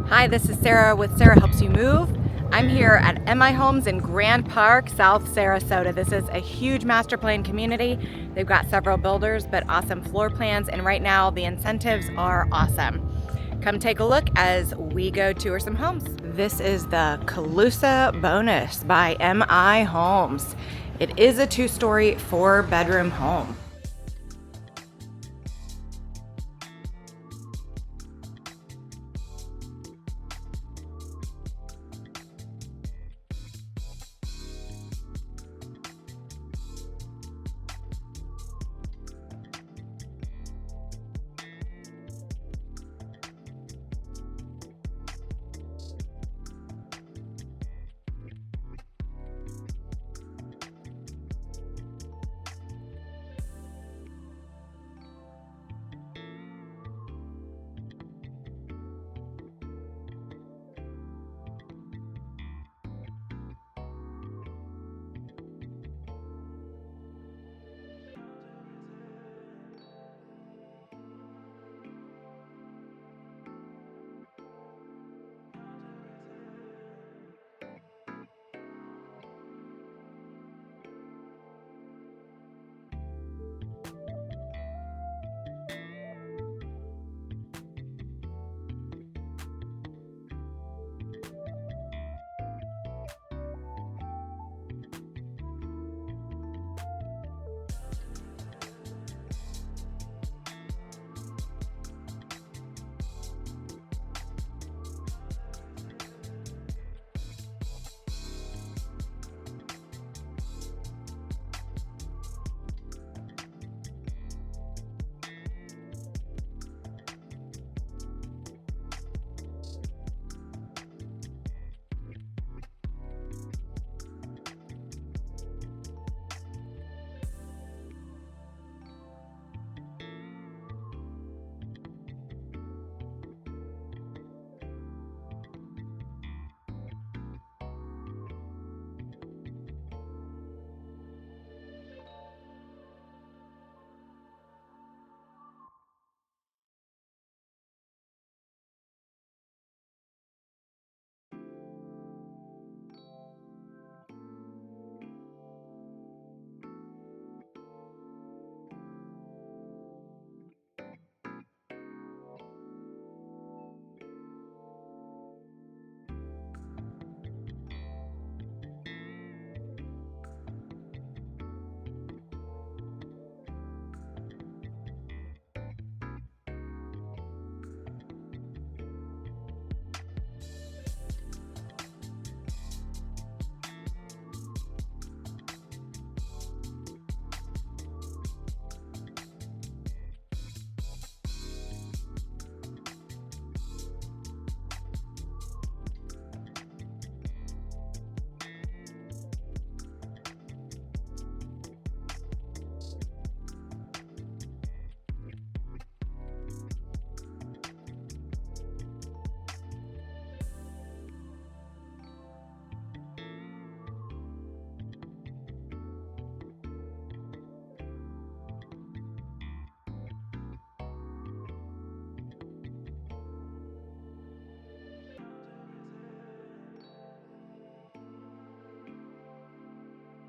Hi, this is Sarah with Sarah Helps You Move. I'm here at MI Homes in Grand Park, South Sarasota. This is a huge master plan community. They've got several builders, but awesome floor plans, and right now the incentives are awesome. Come take a look as we go tour some homes. This is the Calusa bonus by MI Homes. It is a 2-story, 4-bedroom home.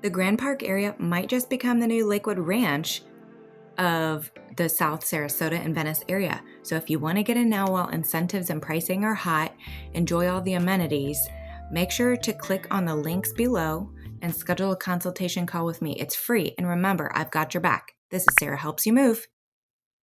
The Grand Park area might just become the new Lakewood Ranch of the South Sarasota and Venice area. So if you want to get in now while incentives and pricing are hot, enjoy all the amenities, make sure to click on the links below and schedule a consultation call with me. It's free. And remember, I've got your back. This is Sarah Helps You Move.